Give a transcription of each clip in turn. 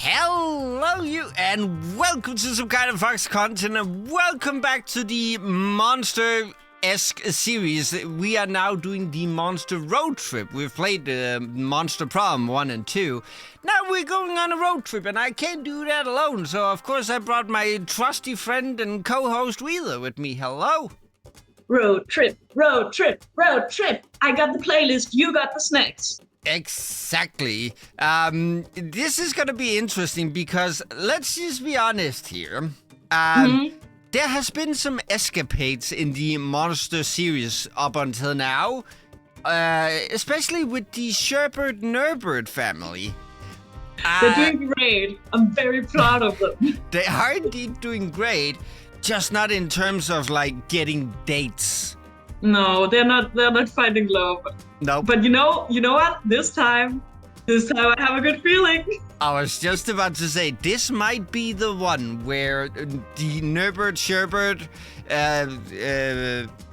Hello, you, and welcome to some kind of Fox content, and welcome back to the Monster-esque series. We are now doing the Monster Road Trip. We've played Monster Prom 1 and 2. Now we're going on a road trip, and I can't do that alone, so of course I brought my trusty friend and co-host Rela with me. Hello. Road trip, road trip, road trip. I got the playlist, you got the snacks. Exactly. This is gonna be interesting because let's just be honest here. There has been some escapades in the Monster series up until now, especially with the Sherbert-Nurbert family. They're doing great. I'm very proud of them. They are indeed doing great, just not in terms of like getting dates. No, they're not finding love. No. But you know what? This time I have a good feeling. I was just about to say, this might be the one where the Sherbert,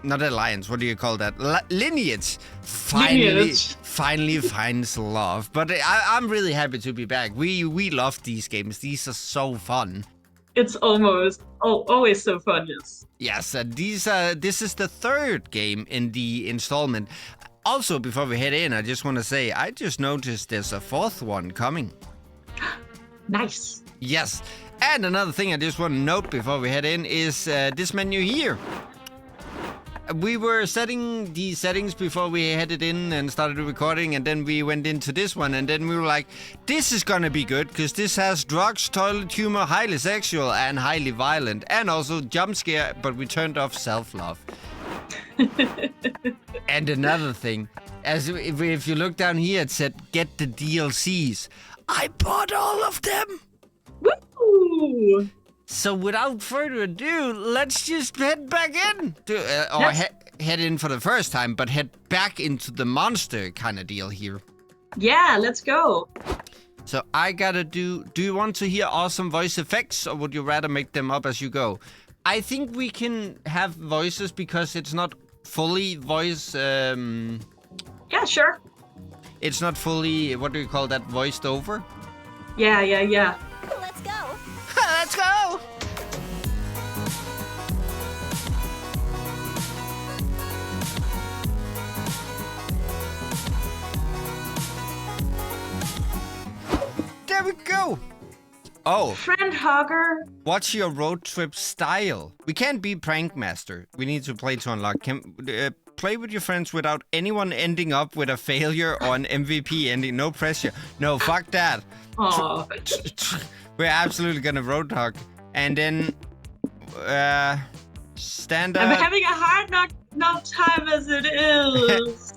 not alliance, what do you call that? Lineage finally finds love. But I'm really happy to be back. We love these games. These are so fun. It's always so fun, yes. Yes, this is the third game in the installment. Also, before we head in, I just want to say, I just noticed there's a fourth one coming. Nice. Yes, and another thing I just want to note before we head in is this menu here. We were setting the settings before we headed in and started recording, and then we went into this one, and then we were like, this is gonna be good, because this has drugs, toilet humor, highly sexual, and highly violent, and also jump scare, but we turned off self-love. And another thing, if you look down here, it said, get the DLCs. I bought all of them! Woo! So without further ado, let's just head back in. Head in for the first time, but head back into the monster kind of deal here. Yeah, let's go. So I gotta do you want to hear awesome voice effects, or would you rather make them up as you go? I think we can have voices because it's not fully voice... Yeah, sure. It's not fully, what do you call that, voiced over? Yeah. Let's go. Let's go! There we go! Oh. Friend hugger. What's your road trip style? We can't be prank master. We need to play to unlock. Play with your friends without anyone ending up with a failure or an MVP ending. No pressure. No, fuck that. We're absolutely gonna road hug. And then, standard. I'm having a hard knock time as it is.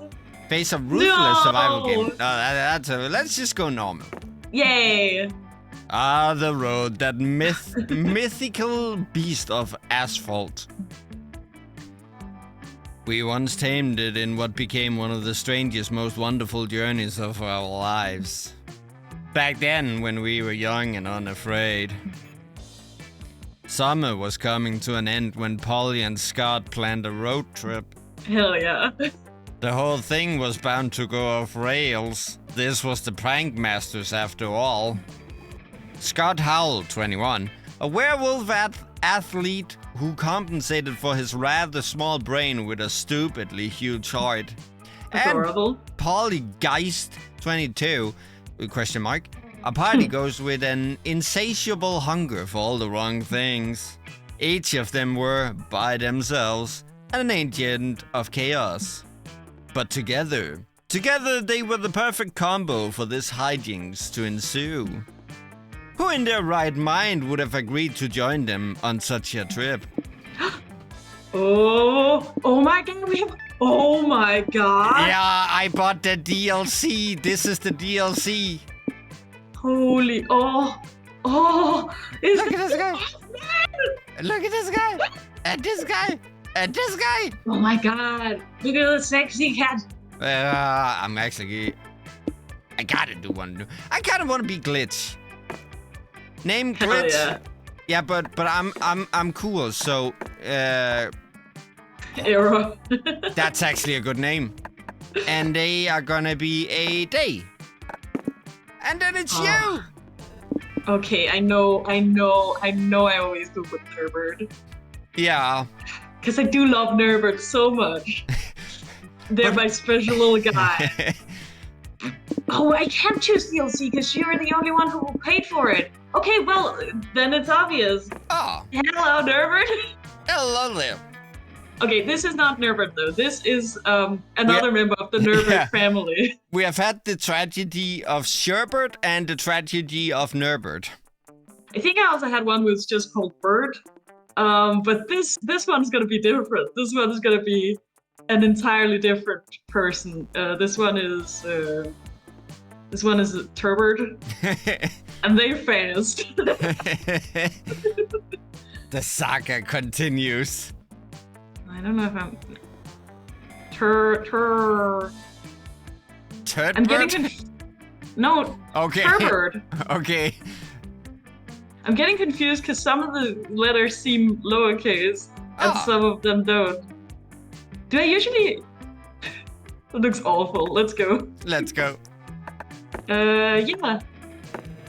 Face a ruthless survival game. Let's just go normal. Yay. The road, that mythical beast of asphalt. We once tamed it in what became one of the strangest, most wonderful journeys of our lives. Back then, when we were young and unafraid. Summer was coming to an end when Polly and Scott planned a road trip. Hell yeah. The whole thing was bound to go off rails. This was the Prank Masters after all. Scott Howell, 21, a werewolf athlete who compensated for his rather small brain with a stupidly huge heart. Adorable. And Polly Geist, 22, question mark. A party goes with an insatiable hunger for all the wrong things. Each of them were, by themselves, an agent of chaos. But together they were the perfect combo for this hijinks to ensue. Who in their right mind would have agreed to join them on such a trip? Oh my god, oh my god. Yeah, I bought the DLC. This is the DLC. Holy, Look at this guy. Look at this guy. And this guy. And this guy. Oh my god, look at the sexy cat. I gotta do one. I kind of want to be Glitch. Name Glitch. Yeah. Yeah, but I'm cool. So Arrow. that's actually a good name. And they are gonna be a day. And then it's you. Okay, I know. I always go with Nurbert. Yeah. Because I do love Nurbert so much. They're my special little guy. Oh, I can't choose DLC because you're the only one who paid for it. Okay, well, then it's obvious. Oh, Hello, Nurbert. hello there. Okay, this is not Nurbert, though. This is another member of the Nurbert family. We have had the tragedy of Sherbert and the tragedy of Nurbert. I think I also had one who's just called Bert. But this one's gonna be different. This one is gonna be an entirely different person. This one is Turbert, and they're fast. The saga continues. I don't know if I'm I'm getting no. Okay. Turbert. Okay. I'm getting confused because some of the letters seem lowercase and some of them don't. Do I usually? That looks awful. Let's go. Let's go. Yeah.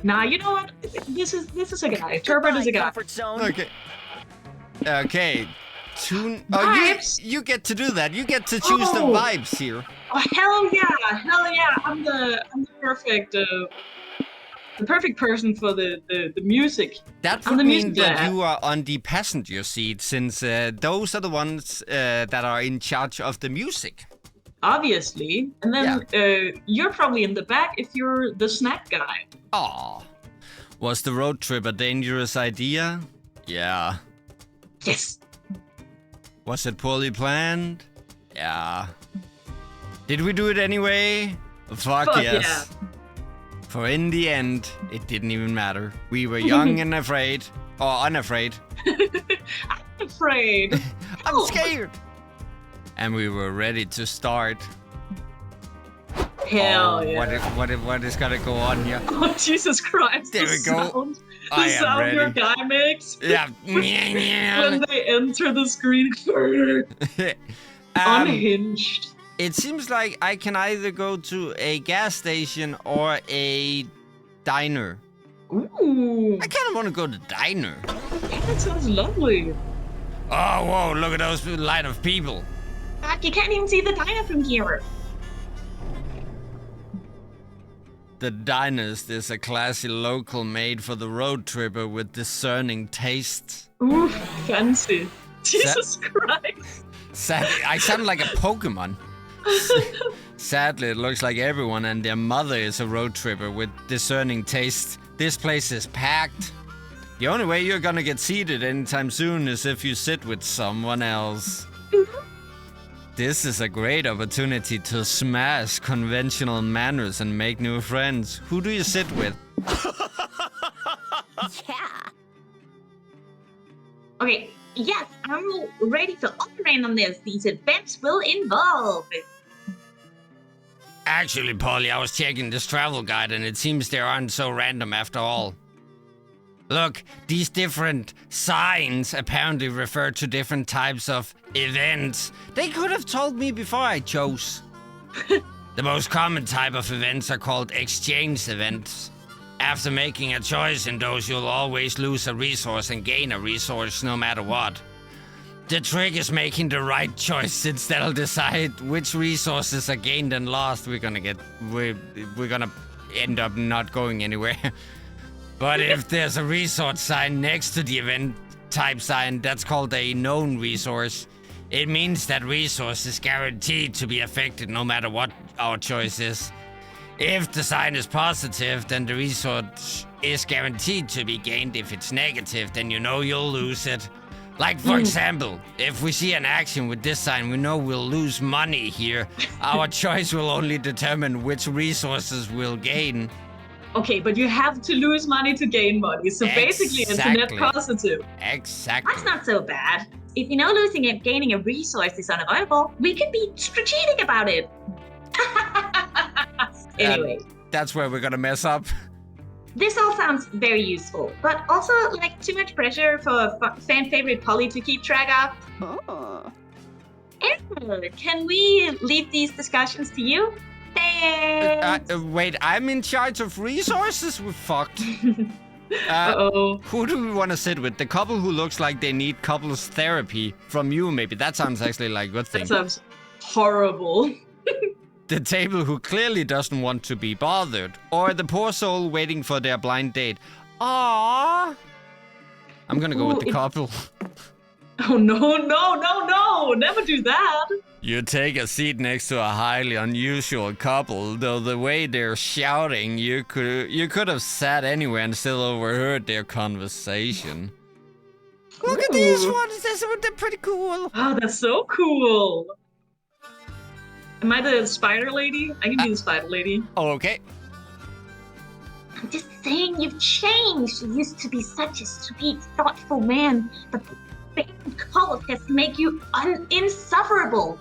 Nah, you know what? This is a guy. Turbot is a guy. Okay. Okay. Tune. Vibes. You get to do that. You get to choose the vibes here. Oh hell yeah! I'm the perfect person for the music. That would mean that you are on the passenger seat, since those are the ones that are in charge of the music. Obviously. And then you're probably in the back if you're the snack guy. Aw. Was the road trip a dangerous idea? Yeah. Yes. Was it poorly planned? Yeah. Did we do it anyway? Fuck yes. Yeah. For in the end, it didn't even matter. We were young and afraid. Or unafraid. I'm afraid. I'm scared. And we were ready to start. Hell yeah. What is gonna go on here? Oh, Jesus Christ. There we go. The sound your guy makes. Yeah. When they enter the screen. Unhinged. It seems like I can either go to a gas station or a diner. Ooh. I kind of want to go to diner. Yeah, that sounds lovely. Oh, whoa, look at those line of people. You can't even see the diner from here. The Diners is a classy local made for the road tripper with discerning tastes. Ooh, fancy. Jesus Christ. Sadly, I sound like a Pokemon. Sadly, it looks like everyone and their mother is a road tripper with discerning taste. This place is packed. The only way you're gonna get seated anytime soon is if you sit with someone else. This is a great opportunity to smash conventional manners and make new friends. Who do you sit with? Yeah. Okay, yes, I'm ready to operate on this. These events will involve. Actually, Polly, I was checking this travel guide and it seems they aren't so random after all. Look, these different signs apparently refer to different types of events. They could have told me before I chose. The most common type of events are called exchange events. After making a choice in those, you'll always lose a resource and gain a resource no matter what. The trick is making the right choice, since that'll decide which resources are gained and lost. We're gonna end up not going anywhere. But if there's a resource sign next to the event type sign, that's called a known resource. It means that resource is guaranteed to be affected no matter what our choice is. If the sign is positive, then the resource is guaranteed to be gained. If it's negative, then you know you'll lose it. Like, for example, if we see an action with this sign, we know we'll lose money here. Our choice will only determine which resources we'll gain. Okay, but you have to lose money to gain money, so basically it's a net positive. Exactly. That's not so bad. If you know losing and gaining a resource is unavoidable, we could be strategic about it. Anyway. That's where we're gonna mess up. This all sounds very useful, but also like too much pressure for fan favorite Polly to keep track of. Oh. Can we leave these discussions to you? Thanks. Wait, I'm in charge of resources? We're fucked. Uh-oh. Who do we want to sit with? The couple who looks like they need couples therapy from you, maybe. That sounds actually like a good thing. That sounds horrible. The table who clearly doesn't want to be bothered. Or the poor soul waiting for their blind date. Aww. I'm gonna go with the couple. Oh, no. Never do that. You take a seat next to a highly unusual couple, though the way they're shouting, you could have sat anywhere and still overheard their conversation. Look at these ones, they're pretty cool. Oh, that's so cool. Am I the spider lady? I can be the spider lady. Okay. I'm just saying you've changed. You used to be such a sweet, thoughtful man, but the fame cult has made you insufferable.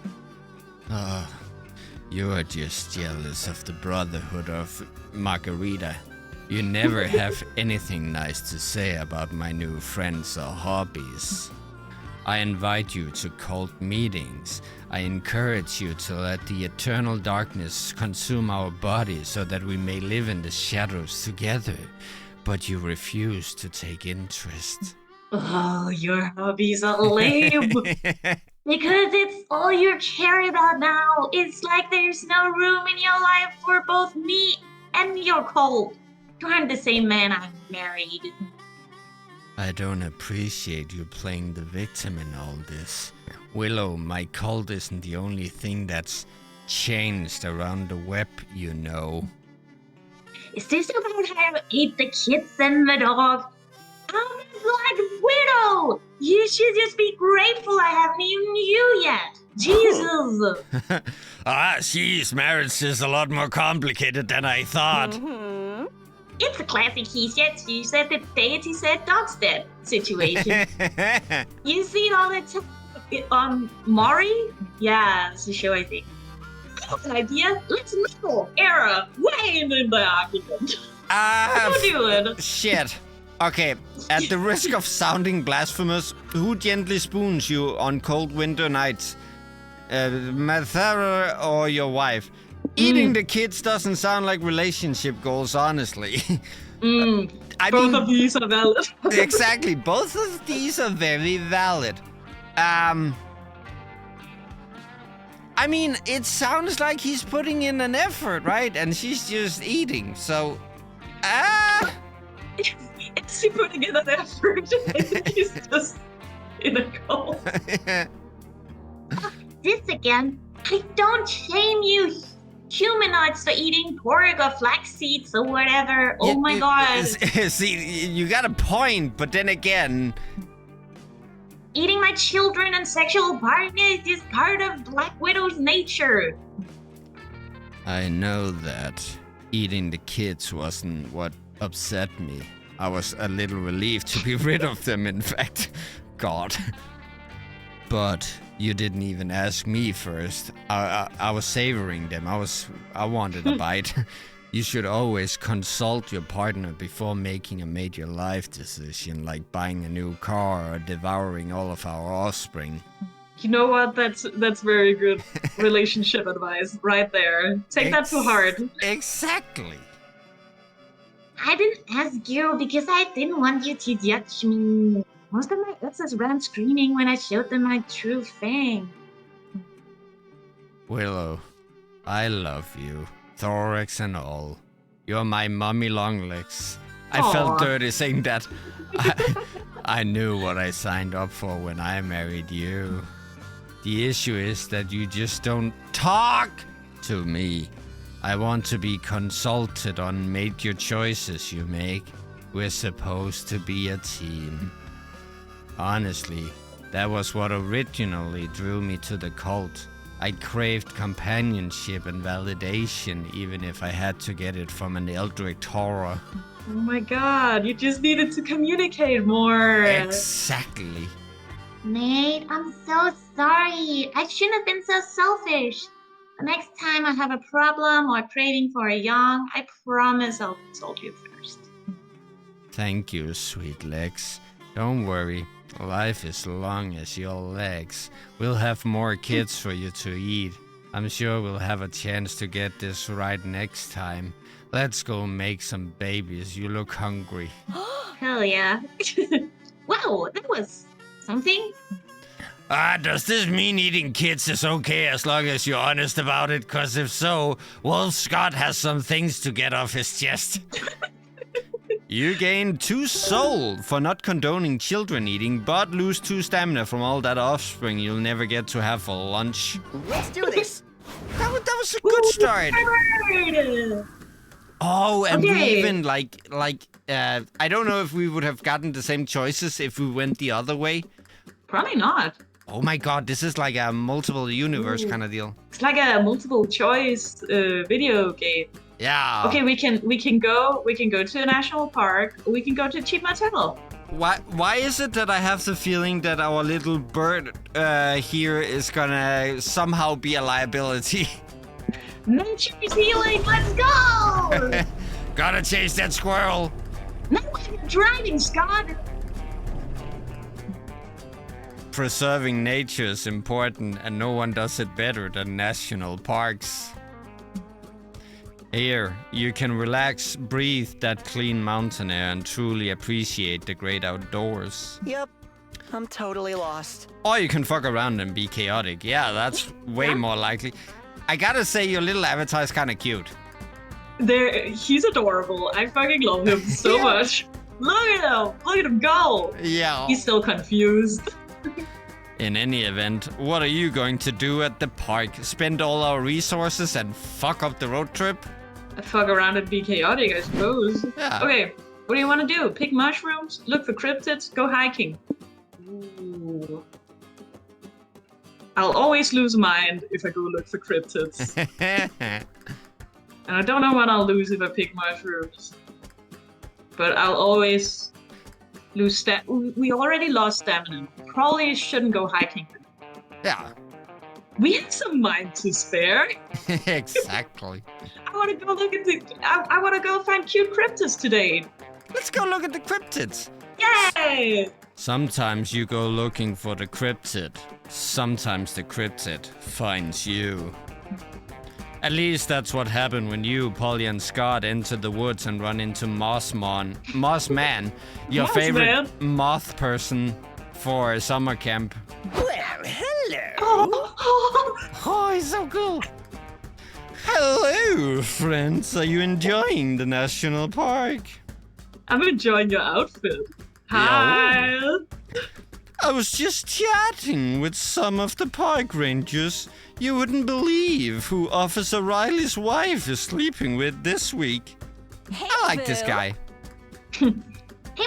You are just jealous of the brotherhood of Margarita. You never have anything nice to say about my new friends or hobbies. I invite you to cult meetings. I encourage you to let the eternal darkness consume our bodies so that we may live in the shadows together. But you refuse to take interest. Oh, your hobbies are lame. Because it's all you care about now. It's like there's no room in your life for both me and your cult. You aren't the same man I married. I don't appreciate you playing the victim in all this. Willow, my cult isn't the only thing that's changed around the web, you know. Is this about how I ate the kids and the dog? I'm a Black Widow! You should just be grateful I haven't even you yet. Jesus! Jeez, marriage is a lot more complicated than I thought. Mm-hmm. It's a classic he said, she said, the deity said, dog's dead situation. You see all that on Maury? Yeah, it's a show, I think. I have an idea. Let's know. Era, way in the argument. What you doing? Shit. Okay, at the risk of sounding blasphemous, who gently spoons you on cold winter nights? Mother or your wife? Eating the kids doesn't sound like relationship goals, honestly. Both of these are valid. Exactly, both of these are very valid. I mean, it sounds like he's putting in an effort, right? And she's just eating, so... Is he putting in an effort? I think he's just in a cult. This again. I don't shame you humanoids for eating pork or flax seeds or whatever. Oh my god. See, you got a point, but then again... Eating my children and sexual partners is part of Black Widow's nature. I know that. Eating the kids wasn't what upset me. I was a little relieved to be rid of them, in fact. God. But you didn't even ask me first. I was savoring them. I wanted a bite. You should always consult your partner before making a major life decision, like buying a new car or devouring all of our offspring. You know what? That's very good relationship advice right there. Take that to heart. Exactly. I didn't ask you because I didn't want you to judge me. Most of my exes ran screaming when I showed them my true fang. Willow, I love you, thorax and all. You're my mummy long legs. I felt dirty saying that. I knew what I signed up for when I married you. The issue is that you just don't talk to me. I want to be consulted on major choices you make. We're supposed to be a team. Honestly, that was what originally drew me to the cult. I craved companionship and validation, even if I had to get it from an eldritch horror. Oh my god, you just needed to communicate more. Exactly. Nate, I'm so sorry. I shouldn't have been so selfish. The next time I have a problem or craving for a young, I promise I'll consult you first. Thank you, sweet legs. Don't worry, life is long as your legs. We'll have more kids for you to eat. I'm sure we'll have a chance to get this right next time. Let's go make some babies. You look hungry. Hell yeah. Wow, that was something. Does this mean eating kids is okay as long as you're honest about it? Because if so, Wolf Scott has some things to get off his chest. You gain 2 soul for not condoning children eating, but lose 2 stamina from all that offspring you'll never get to have for lunch. Let's do this. That was a good start. Oh, and we Okay. even I don't know if we would have gotten the same choices if we went the other way. Probably not. Oh my god, this is like a multiple universe Ooh. kind of deal. It's like a multiple choice video game. Yeah. Okay, we can go to a national park. Or we can go to a cheap motel. Why is it that I have the feeling that our little bird here is gonna somehow be a liability? Nature's healing. Let's go. Gotta chase that squirrel. No, I'm driving, Scott. Preserving nature is important, and no one does it better than national parks. Here, you can relax, breathe that clean mountain air, and truly appreciate the great outdoors. Yep. I'm totally lost. Or you can fuck around and be chaotic. Yeah, that's way more likely. I gotta say, your little avatar is kind of cute. He's adorable. I fucking love him so Yeah. much. Look at him. Look at him go. Yeah. He's still confused. In any event, what are you going to do at the park? Spend all our resources and fuck up the road trip? Fuck around and be chaotic, I suppose. Yeah. Okay, what do you want to do? Pick mushrooms, look for cryptids, go hiking. Ooh. I'll always lose mind if I go look for cryptids. And I don't know what I'll lose if I pick mushrooms. But I'll always lose we already lost stamina. Probably shouldn't go hiking. Yeah, We have some mind to spare. exactly. I want to go look at I want to go find cute cryptids today. Let's go look at the cryptids. Yay! Sometimes you go looking for the cryptid. Sometimes the cryptid finds you. At least that's what happened when you, Polly, and Scott entered the woods and run into Mossman, your Moss favorite Man? moth person for summer camp. Well, hello. Oh, Oh, he's so cool. Hello, friends. Are you enjoying the national park? I'm enjoying your outfit. Hi. I was just chatting with some of the park rangers. You wouldn't believe who Officer Riley's wife is sleeping with this week. Hey, I like this Boo. guy. Hey,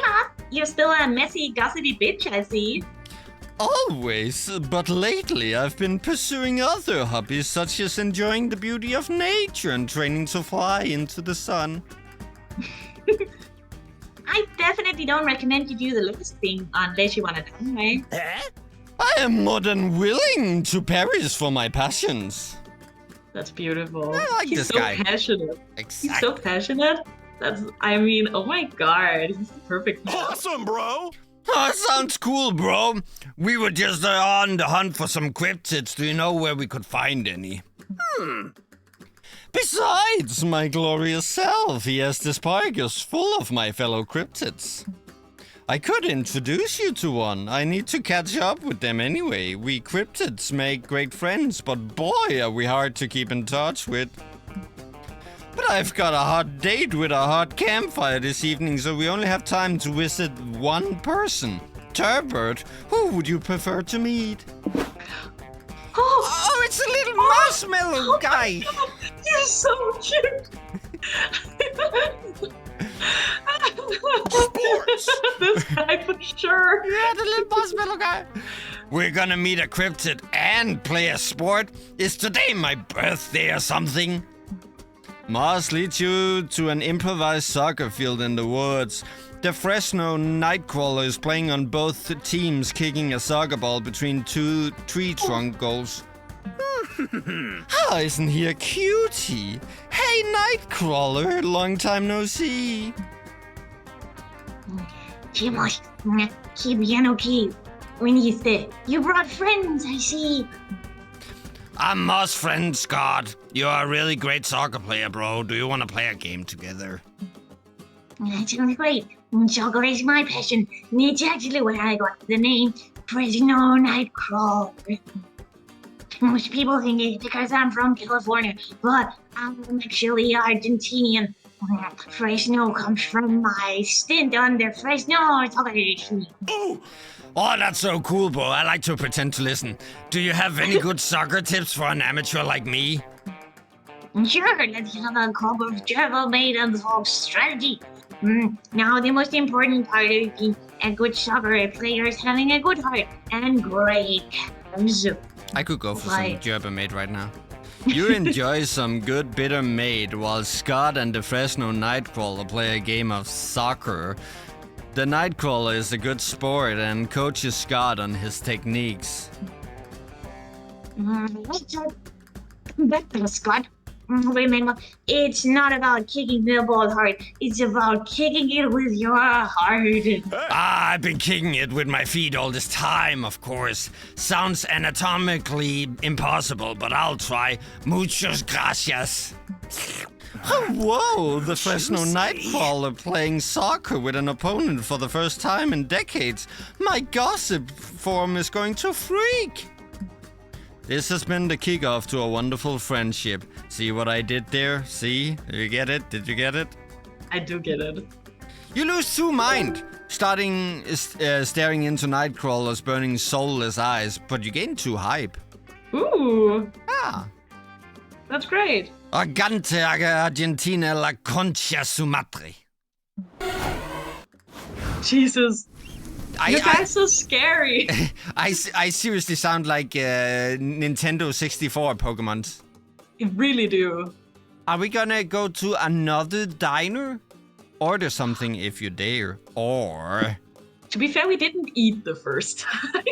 Mom. You're still a messy, gossipy bitch, I see. Always, but lately I've been pursuing other hobbies such as enjoying the beauty of nature and training to fly into the sun. I definitely don't recommend you do the last thing unless you want to die. Huh? I am more than willing to perish for my passions. That's beautiful. I like He's this so guy. passionate. He's Exactly. so passionate. Oh my god. He's the perfect man. Awesome, bro! Oh, sounds cool, bro. We were just on the hunt for some cryptids. Do you know where we could find any? Besides my glorious self, yes, this park is full of my fellow cryptids. I could introduce you to one. I need to catch up with them anyway. We cryptids make great friends, but boy, are we hard to keep in touch with. But I've got a hot date with a hot campfire this evening, so we only have time to visit one person. Turbot, who would you prefer to meet? Oh, Oh, it's a little marshmallow guy. he's so cute. This guy for sure. Yeah, the little marshmallow guy. We're gonna meet a cryptid and play a sport. Is today my birthday or something? Mars leads you to an improvised soccer field in the woods. The Fresno Nightcrawler is playing on both teams, kicking a soccer ball between two tree trunk goals. Ah, isn't he a cutie? Hey, Nightcrawler, long time no see. Chimos, que bien okay. Viniste. You brought friends, I see. I'm Moss friend Scott. You're a really great soccer player, bro. Do you want to play a game together? That sounds great. Sugar is my passion. It's actually where I got the name Fresno Nightcrawler. Most people think it's because I'm from California, but I'm actually Argentinian. Fresno comes from my stint on the Fresno soccer team. Oh, that's so cool, bro. I like to pretend to listen. Do you have any good soccer tips for an amateur like me? Sure, let's have a cup of travel made of strategy. Now, the most important part of being a good soccer player is having a good heart and great calves. I could go for Like- some yerba mate right now. You enjoy some good bitter mate while Scott and the Fresno Nightcrawler play a game of soccer. The Nightcrawler is a good sport and coaches Scott on his techniques. Back to Scott. Remember, it's not about kicking the ball hard. It's about kicking it with your heart. I've been kicking it with my feet all this time, of course. Sounds anatomically impossible, but I'll try. Muchas gracias. Oh, whoa, the Fresno Nightcrawler playing soccer with an opponent for the first time in decades. My gossip form is going to freak. This has been the kickoff to a wonderful friendship. See what I did there? See? Did you get it? Did you get it? I do get it. You lose two mind, staring into Nightcrawler's burning soulless eyes, but you gain two hype. Ooh, Ah. that's great. Argante Argentina la concha su madre. Jesus. You guys so scary. I seriously sound like Nintendo 64 Pokemons. You really do. Are we gonna go to another diner? Order something if you dare. Or... To be fair, we didn't eat the first time.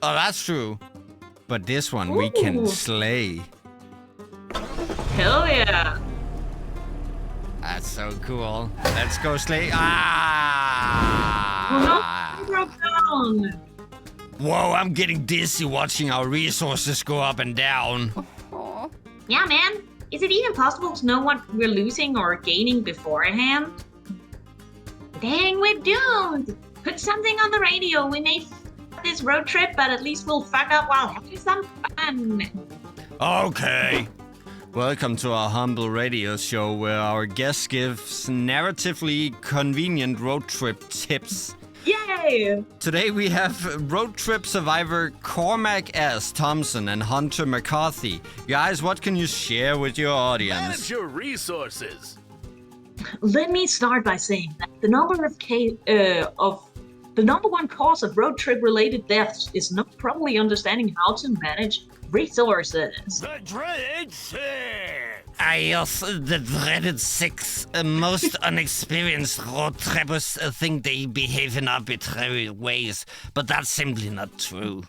Oh, that's true. But this one we can Ooh. slay. Hell yeah. That's so cool. Let's go slay. Ah! Oh no, I broke down. Whoa, I'm getting dizzy watching our resources go up and down. Yeah, man. Is it even possible to know what we're losing or gaining beforehand? Dang, we're doomed. Put something on the radio. We may f this road trip, but at least we'll fuck up while having some fun. Okay. Welcome to our humble radio show where our guest gives narratively convenient road trip tips. Yay! Today we have road trip survivor Cormac S. Thompson and Hunter McCarthy. Guys, what can you share with your audience? Manage your resources. Let me start by saying that the number one cause of road trip related deaths is not properly understanding how to manage resources. The dreaded six. I use the dreaded six. Most unexperienced road trippers think they behave in arbitrary ways, but that's simply not true.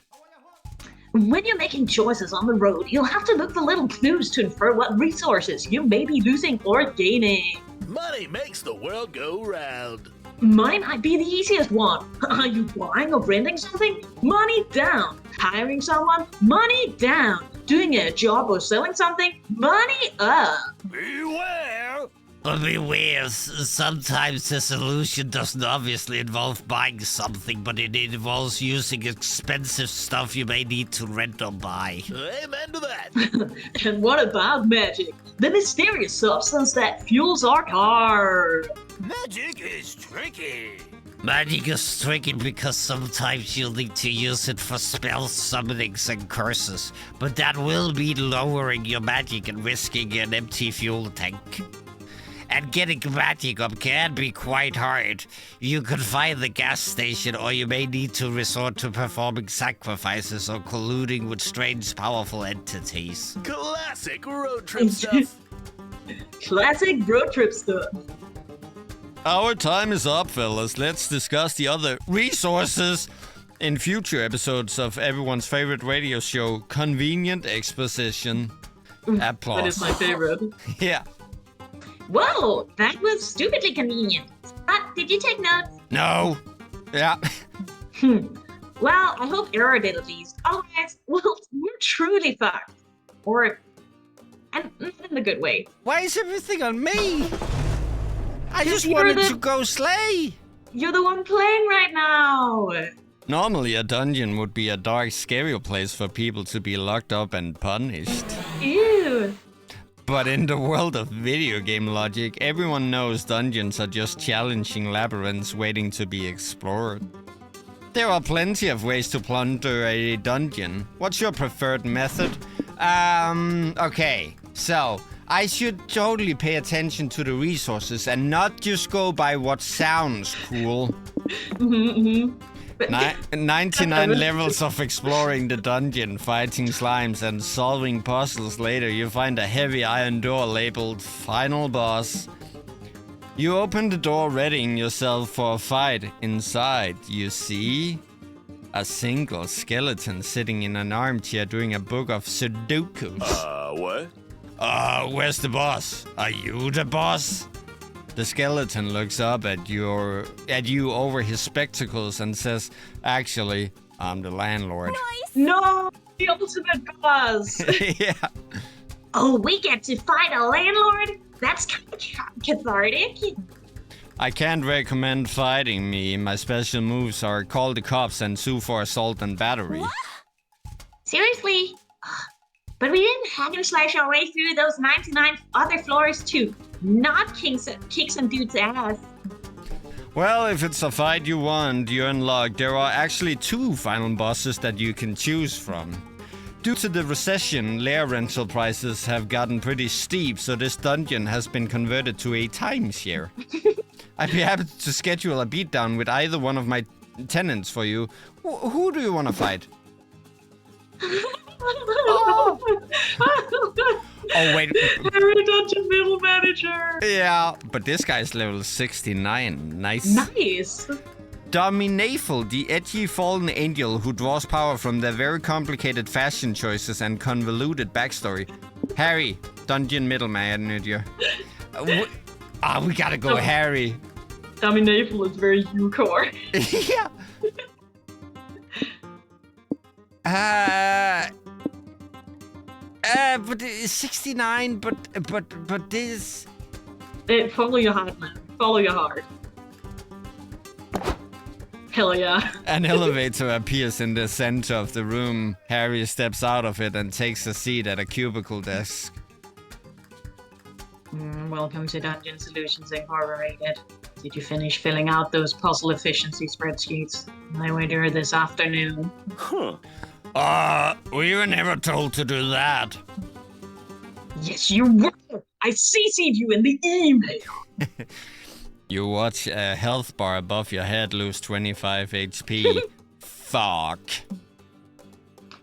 When you're making choices on the road, you'll have to look for little clues to infer what resources you may be losing or gaining. Money makes the world go round. Money might be the easiest one. Are you buying or renting something? Money down. Hiring someone? Money down. Doing a job or selling something? Money up. Beware. But beware, sometimes the solution doesn't obviously involve buying something, but it involves using expensive stuff you may need to rent or buy. Amen to that. And what about magic? The mysterious substance that fuels our car. Magic is tricky. Magic is tricky because sometimes you'll need to use it for spells, summonings, and curses, but that will mean lowering your magic and risking an empty fuel tank. And getting magic up can be quite hard. You could find the gas station, or you may need to resort to performing sacrifices or colluding with strange, powerful entities. Classic road trip stuff. Classic road trip stuff. Our time is up, fellas. Let's discuss the other resources in future episodes of everyone's favorite radio show, Convenient Exposition. Applause. That is my favorite. Yeah. Whoa, that was stupidly convenient. Did you take notes? No. Yeah. Well, I hope Error did at least. Otherwise, well, we're truly fucked. And not in a good way. Why is everything on me? I just you're wanted the- to go slay. You're the one playing right now. Normally, a dungeon would be a dark, scary place for people to be locked up and punished. Ew. But in the world of video game logic, everyone knows dungeons are just challenging labyrinths waiting to be explored. There are plenty of ways to plunder a dungeon. What's your preferred method? Okay, so I should totally pay attention to the resources and not just go by what sounds cool. 99 levels of exploring the dungeon, fighting slimes and solving puzzles. Later, you find a heavy iron door labeled Final Boss. You open the door, readying yourself for a fight. Inside, you see a single skeleton sitting in an armchair doing a book of Sudokus. What? Where's the boss? Are you the boss? The skeleton looks up at you over his spectacles and says, "Actually, I'm the landlord." No, the ultimate boss. Yeah. Oh, we get to fight a landlord? That's kind of cathartic. I can't recommend fighting me. My special moves are call the cops and sue for assault and battery. Seriously? But we didn't hack and slash our way through those 99 other floors to not kick some dude's ass. Well, if it's a fight you want, you unlock. There are actually 2 final bosses that you can choose from. Due to the recession, lair rental prices have gotten pretty steep, so this dungeon has been converted to a timeshare. I'd be happy to schedule a beatdown with either one of my tenants for you. Who do you want to fight? Oh, wait. Very dungeon middle manager. Yeah, but this guy's level 69. Nice. Nice. Dominafel, the edgy fallen angel who draws power from their very complicated fashion choices and convoluted backstory. Harry, dungeon middle manager. We gotta go, Harry. Dominafel is very U-core. Yeah. But it's 69, but this... Follow your heart, man. Follow your heart. Hell yeah. An elevator appears in the center of the room. Harry steps out of it and takes a seat at a cubicle desk. Welcome to Dungeon Solutions Incorporated. Did you finish filling out those puzzle efficiency spreadsheets? I went here this afternoon. We were never told to do that. Yes, you were! I CC'd you in the email! You watch a health bar above your head lose 25 HP. Fuck.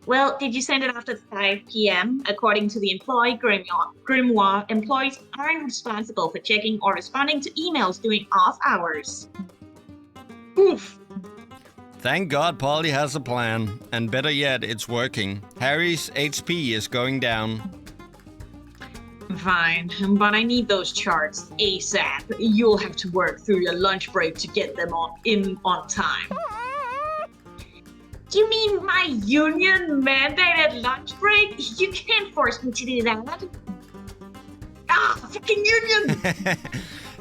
Well, did you send it after 5 p.m.? According to the employee grimoire, employees aren't responsible for checking or responding to emails during off hours. Oof! Thank God Polly has a plan. And better yet, it's working. Harry's HP is going down. Fine, but I need those charts ASAP. You'll have to work through your lunch break to get them on time. You mean my union-mandated lunch break? You can't force me to do that. Ah, fucking union!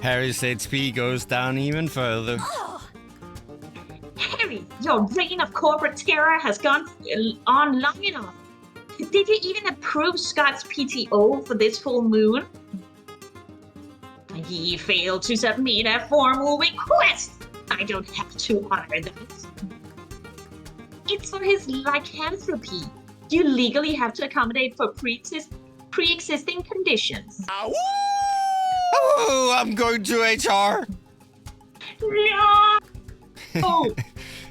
Harry's HP goes down even further. Harry, your reign of corporate terror has gone on long enough. Did you even approve Scott's PTO for this full moon? He failed to submit a formal request. I don't have to honor that. It's for his lycanthropy. You legally have to accommodate for pre-existing conditions. Oh, I'm going to HR. No! Oh.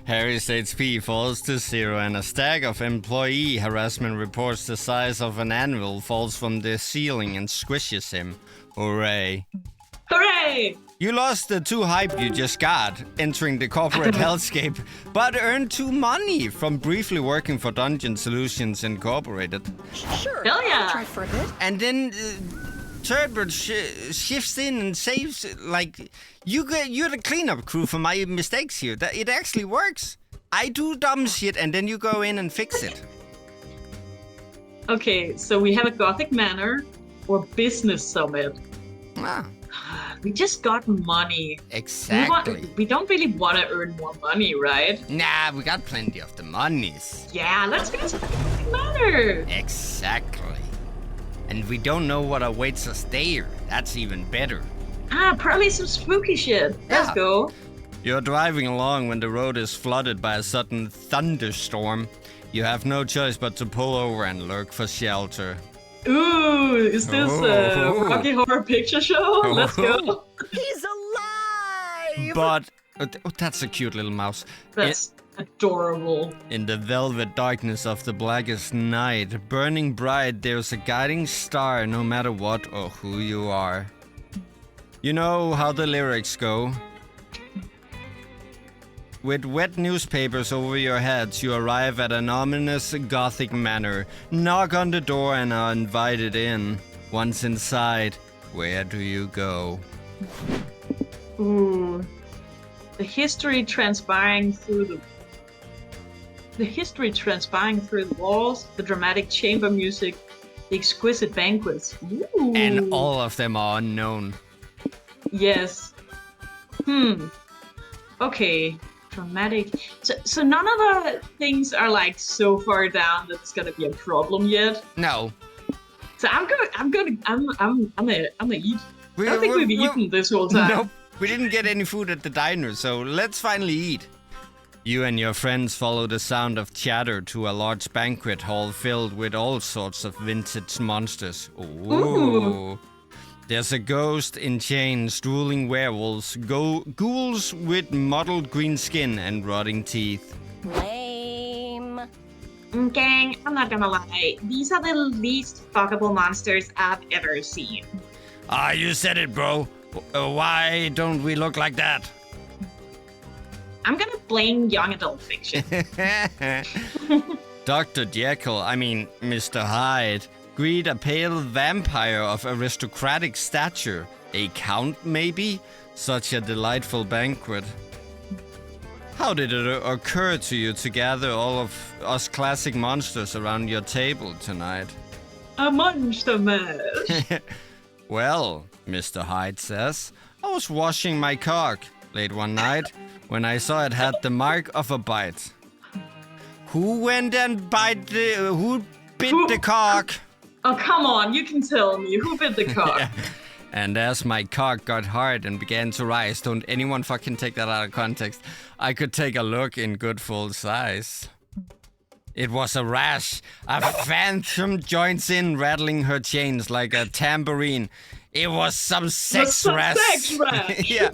Harry's HP falls to 0 and a stack of employee harassment reports the size of an anvil falls from the ceiling and squishes him. Hooray. Hooray! You lost the 2 hype you just got entering the corporate hellscape, but earned 2 money from briefly working for Dungeon Solutions Incorporated. Sure. Hell yeah. I'll try for a bit. And then Turbot shifts in and saves, like, you're the cleanup crew for my mistakes here. It actually works. I do dumb shit and then you go in and fix it. Okay, so we have a Gothic Manor or Business Summit. Ah. we just got money. Exactly. We don't really want to earn more money, right? Nah, we got plenty of the monies. Yeah, let's get to the matter. Exactly. And we don't know what awaits us there. That's even better. Probably some spooky shit. Let's Yeah. go. You're driving along when the road is flooded by a sudden thunderstorm. You have no choice but to pull over and lurk for shelter. Ooh, is this a Ooh. Rocky Horror Picture Show? Let's go. He's alive! But that's a cute little mouse. That's adorable. In the velvet darkness of the blackest night, burning bright, there's a guiding star no matter what or who you are. You know how the lyrics go. With wet newspapers over your heads, you arrive at an ominous Gothic manor. Knock on the door and are invited in. Once inside, where do you go? Ooh. The history transpiring through the walls, the dramatic chamber music, the exquisite banquets. Ooh. And all of them are unknown. Yes. Okay. Dramatic. So none of the things are like so far down that it's gonna be a problem yet. No. So I'm gonna eat. I don't think we've eaten this whole time. Nope. We didn't get any food at the diner, so let's finally eat. You and your friends follow the sound of chatter to a large banquet hall filled with all sorts of vintage monsters. Ooh. There's a ghost in chains, drooling werewolves, ghouls with mottled green skin and rotting teeth. Lame. Gang, I'm not gonna lie. These are the least fuckable monsters I've ever seen. Ah, you said it, bro. Why don't we look like that? I'm gonna blame young adult fiction. Dr. Jekyll, Mr. Hyde, greet a pale vampire of aristocratic stature. A count, maybe? Such a delightful banquet. How did it occur to you to gather all of us classic monsters around your table tonight? A monster mash. Well, Mr. Hyde says, I was washing my cock late one night when I saw it had the mark of a bite. Who went and who bit the cock? Oh, come on, you can tell me. Who bit the cock? And as my cock got hard and began to rise, don't anyone fucking take that out of context, I could take a look in good full size. It was a rash. A phantom joins in, rattling her chains like a tambourine. It was some sex rash. Sex rash. Yeah.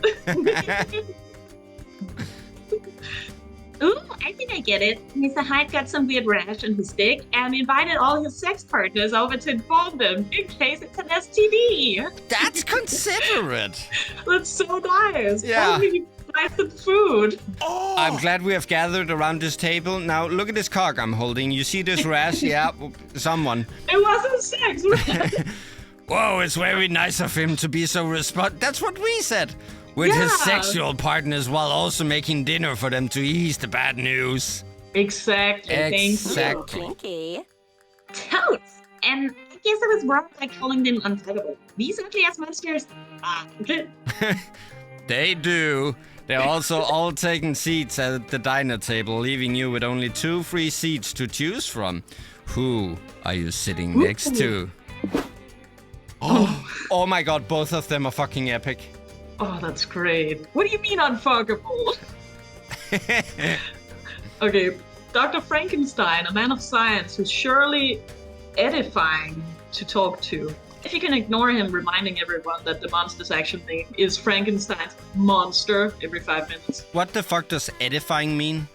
Ooh, I think I get it. Mr. Hyde got some weird rash on his dick and invited all his sex partners over to inform them in case it's an STD. That's considerate. That's so nice. Yeah. Only nice and food. Oh! I'm glad we have gathered around this table. Now, look at this cock I'm holding. You see this rash? Yeah, someone. It wasn't sex rash. Whoa, it's very nice of him to be so That's what we said. With his Yeah. sexual partners while also making dinner for them to ease the bad news. Exactly. Thank you. Exactly. Kinky. Totes. And I guess I was wrong by calling them unfuckable. These ugly ass monsters. They do. They're also all taking seats at the diner table, leaving you with only 2 free seats to choose from. Who are you sitting next to? Oh my god, both of them are fucking epic. Oh, that's great. What do you mean unfuckable? Okay, Dr. Frankenstein, a man of science who's surely edifying to talk to. If you can ignore him reminding everyone that the monster's actual name is Frankenstein's monster every 5 minutes. What the fuck does edifying mean?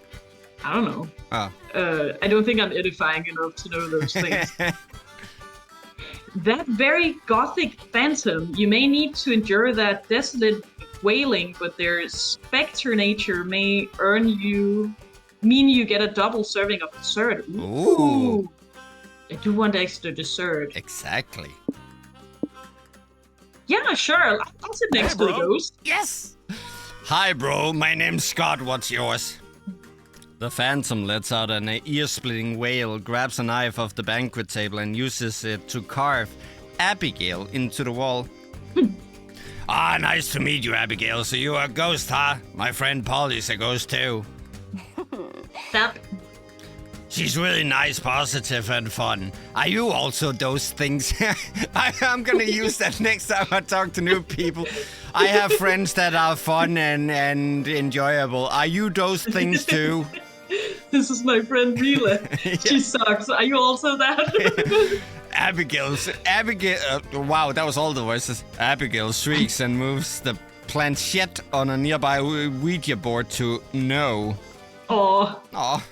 I don't know. Oh. I don't think I'm edifying enough to know those things. That very gothic phantom, you may need to endure that desolate wailing, but their spectre nature may mean you get a double serving of dessert. Ooh. I do want extra dessert. Exactly. Yeah, sure. I'll sit next to the bro. ghost. Yes! Hi, bro. My name's Scott. What's yours? The Phantom lets out an ear-splitting wail, grabs a knife off the banquet table, and uses it to carve Abigail into the wall. Ah, nice to meet you, Abigail. So you are a ghost, huh? My friend Polly's a ghost too. That She's really nice, positive, and fun. Are you also those things? I'm gonna use that next time I talk to new people. I have friends that are fun and enjoyable. Are you those things too? This is my friend Rela. She sucks. Are you also that? Abigail, wow, that was all the voices. Abigail shrieks and moves the planchette on a nearby Ouija board to no. Oh, Aw.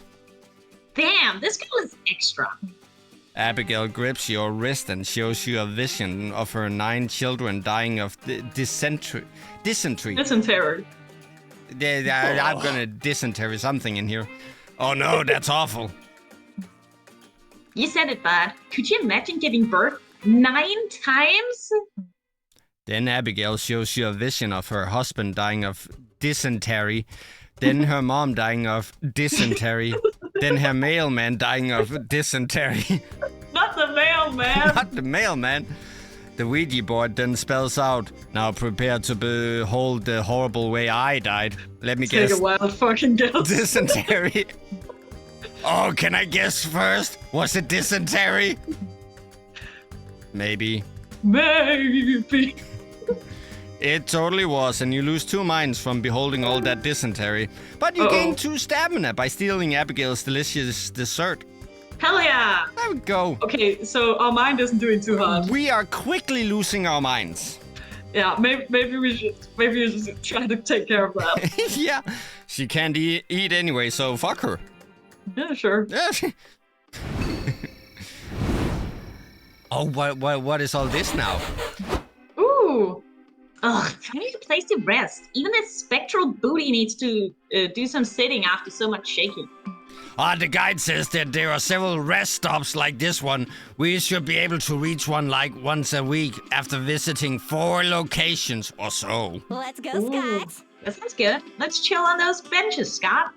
damn, this girl is extra. Abigail grips your wrist and shows you a vision of her 9 children dying of dysentery. dysentery. I'm gonna dysentery something in here. Oh no, that's awful. You said it, bud. Could you imagine giving birth 9 times? Then Abigail shows you a vision of her husband dying of dysentery, then her mom dying of dysentery, then her mailman dying of dysentery. Not the mailman. Not the mailman. The Ouija board then spells out, now prepare to behold the horrible way I died. Let me Take guess. a wild fucking guess. Dysentery. Oh, can I guess first? Was it dysentery? Maybe. Maybe. It totally was, and you lose 2 minds from beholding all that dysentery. But you gain 2 stamina by stealing Abigail's delicious dessert. Hell yeah. There we go. Okay, so our mind isn't doing too hard. We are quickly losing our minds. Yeah, maybe we should try to take care of that. Yeah, she can't eat anyway, so fuck her. Yeah, sure. Yeah. Oh, what is all this now? Ooh. Ugh, I need a place to rest. Even this spectral booty needs to do some sitting after so much shaking. The guide says that there are several rest stops like this one. We should be able to reach one like once a week after visiting 4 locations or so. Let's go, Ooh, Scott. that sounds good. Let's chill on those benches, Scott.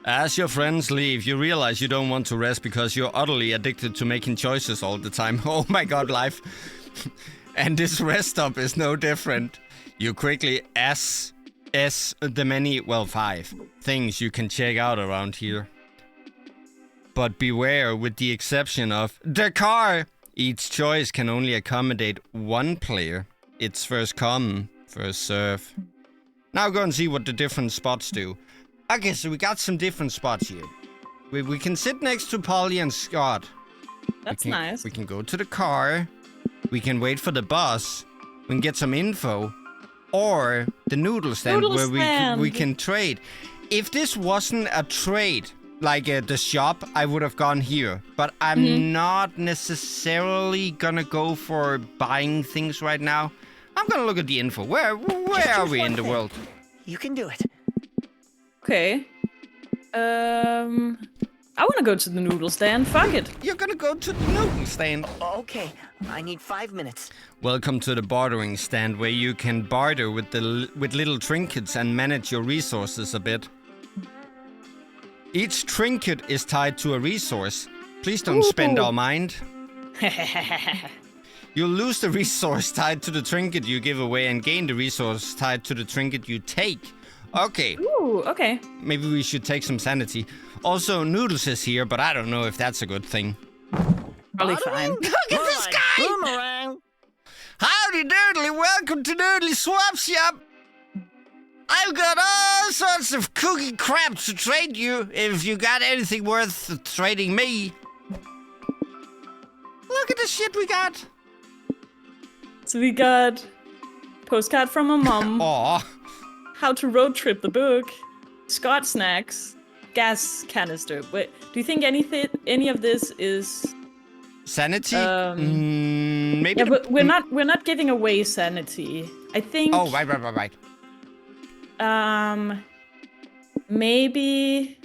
As your friends leave, you realize you don't want to rest because you're utterly addicted to making choices all the time. Oh my god, life. And this rest stop is no different. You quickly assess the many, 5 things you can check out around here. But beware, with the exception of the car. Each choice can only accommodate 1 player. It's first come, first serve. Now go and see what the different spots do. Okay, so we got some different spots here. We can sit next to Polly and Scott. That's we can, nice. We can go to the car. We can wait for the bus. We can get some info. Or the noodle stand where we can trade. If this wasn't a trade, like the shop, I would have gone here. But I'm not necessarily gonna go for buying things right now. I'm gonna look at the info. Where are we in the world? You can do it. Okay. I want to go to the noodle stand. Fuck it. You're gonna go to the noodle stand. Okay, I need 5 minutes. Welcome to the bartering stand, where you can barter with little trinkets and manage your resources a bit. Each trinket is tied to a resource. Please don't spend our mind. You'll lose the resource tied to the trinket you give away and gain the resource tied to the trinket you take. Okay, Ooh, okay. maybe we should take some sanity. Also, Noodles is here, but I don't know if that's a good thing. Probably fine. Look at this guy! Boomerang! Howdy doodly, welcome to Doodly Swap Shop. I've got all sorts of cookie crap to trade you if you got anything worth trading me. Look at the shit we got. So we got postcard from a mom, Aw. how to road trip the book, Scott snacks, gas canister. Wait, do you think any of this is? Sanity? Maybe. Yeah, but we're not giving away sanity. I think. Oh, right. Maybe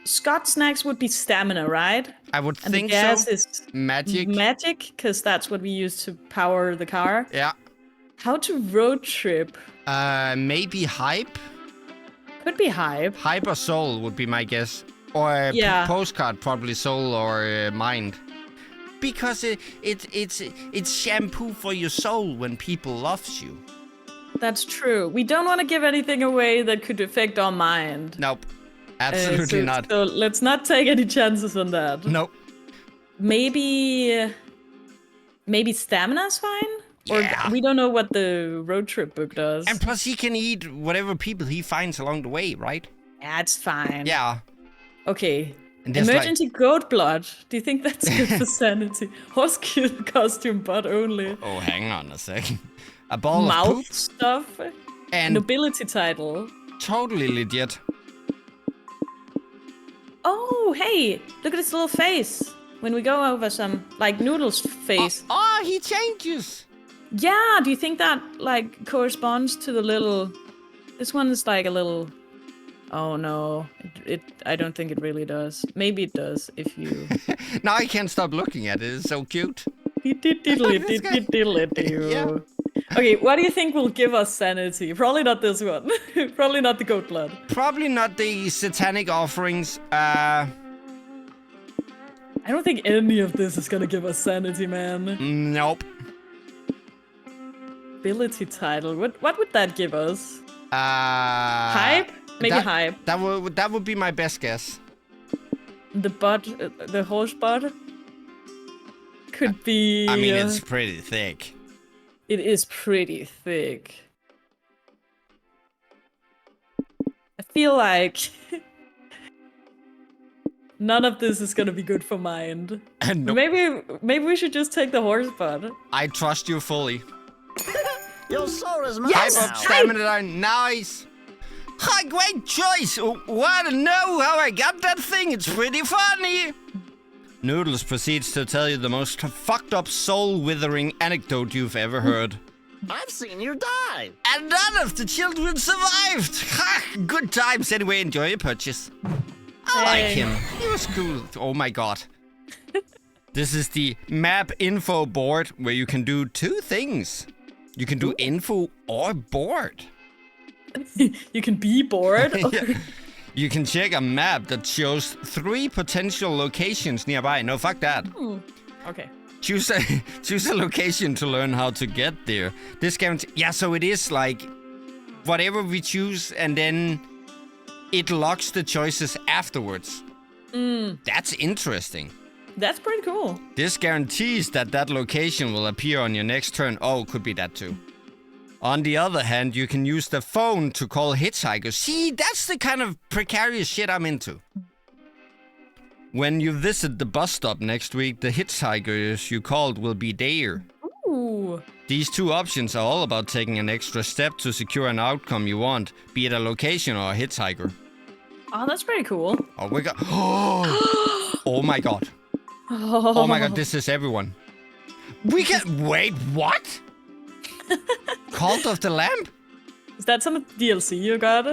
Scott snacks would be stamina, right? I would And think the gas so. is Magic. magic, because that's what we use to power the car. Yeah. How to road trip? Maybe hype? Could be hype. Hype or soul would be my guess. Or Yeah. postcard, probably soul or mind. because it's shampoo for your soul when people loves you. That's true. We don't want to give anything away that could affect our mind. Nope. Absolutely not. So let's not take any chances on that. Nope. Maybe stamina's fine? Yeah. Or we don't know what the road trip book does. And plus he can eat whatever people he finds along the way, right? That's fine. Yeah. Okay. And there's Emergency goat blood. Do you think that's good for sanity? Horse kid costume, but only. Oh, hang on a second. A ball of Mouth poop stuff. and Nobility title. totally legit. Oh, hey! Look at his little face. When we go over some, like, Noodle's face. Oh, he changes. Yeah, do you think that, like, corresponds to the little... This one is like a little... Oh, no. I don't think it really does. Maybe it does, if you... Now I can't stop looking at it. It's so cute. Yeah. Okay, what do you think will give us sanity? Probably not this one. Probably not the goat blood. Probably not the satanic offerings. I don't think any of this is gonna give us sanity, man. Nope. Ability title. What would that give us? Hype? Hype? Maybe hype. That would be my best guess. The butt, the horse butt? Could be... I mean, it's pretty thick. It is pretty thick. I feel like... None of this is gonna be good for mind. Nope. Maybe we should just take the horse butt. I trust you fully. Your soul is mine Yes! now. Hype up, stamina down. Nice. Hi, great choice. Want to know how I got that thing? It's pretty funny. Noodles proceeds to tell you the most fucked up soul-withering anecdote you've ever heard. I've seen you die. And none of the children survived. Ha! Good times. Anyway, enjoy your purchase. I like him. He was cool. Oh my god. This is the map info board where you can do two things. You can do info or board. You can be bored. Yeah. You can check a map that shows 3 potential locations nearby. No, fuck that. Okay. Choose a location to learn how to get there. This guarantee. Yeah, so it is like whatever we choose, and then it locks the choices afterwards. That's interesting. That's pretty cool. This guarantees that location will appear on your next turn. Oh, could be that too. On the other hand, you can use the phone to call hitchhikers. See, that's the kind of precarious shit I'm into. When you visit the bus stop next week, the hitchhikers you called will be there. Ooh. These 2 options are all about taking an extra step to secure an outcome you want, be it a location or a hitchhiker. Oh, that's pretty cool. Oh, we got... Oh my god. Oh my god, this is everyone. We can... Wait, what? Cult of the Lamp? Is that some DLC you got?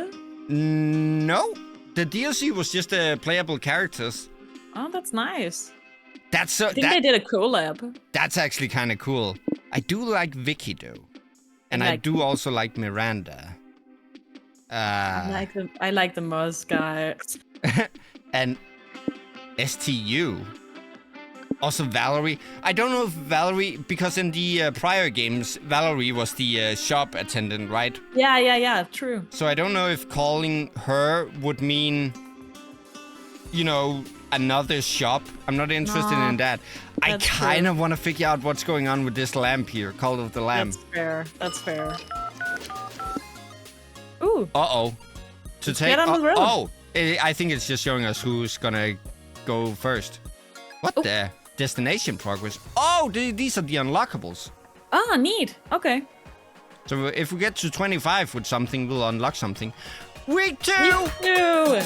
No. The DLC was just playable characters. Oh, that's nice. That's so... I think they did a collab. That's actually kind of cool. I do like Vicky, though. And I do also like Miranda. I like the Muzz guy. And STU. Also Valerie. I don't know if Valerie, because in the prior games, Valerie was the shop attendant, right? Yeah, true. So I don't know if calling her would mean, you know, another shop. I'm not interested in that. I kind of want to figure out what's going on with this lamp here, Cult of the Lamp. That's fair. Ooh. Uh-oh. To take... Get on the road. Oh, I think it's just showing us who's gonna go first. What the? Destination progress. Oh, these are the unlockables. Ah, neat. Okay. So if we get to 25 with something, we'll unlock something. Week 2! Week 2!